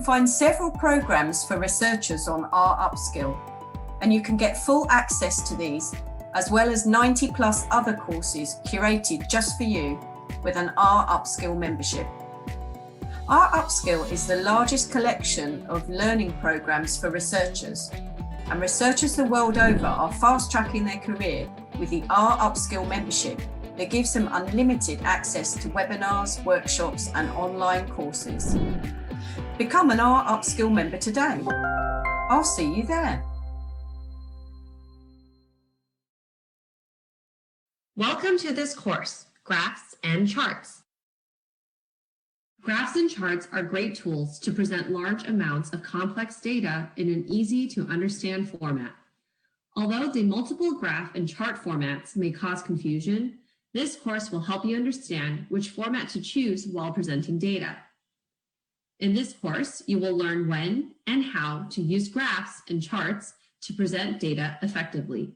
can find several programs for researchers on R Upskill, and you can get full access to these, as well as 90 plus other courses curated just for you with an R Upskill membership. R Upskill is the largest collection of learning programs for researchers, and researchers the world over are fast-tracking their career with the R Upskill membership that gives them unlimited access to webinars, workshops, and online courses. Become an R Upskill member today. I'll see you there. Welcome to this course, Graphs and Charts. Graphs and charts are great tools to present large amounts of complex data in an easy-to-understand format. Although the multiple graph and chart formats may cause confusion, this course will help you understand which format to choose while presenting data. In this course, you will learn when and how to use graphs and charts to present data effectively.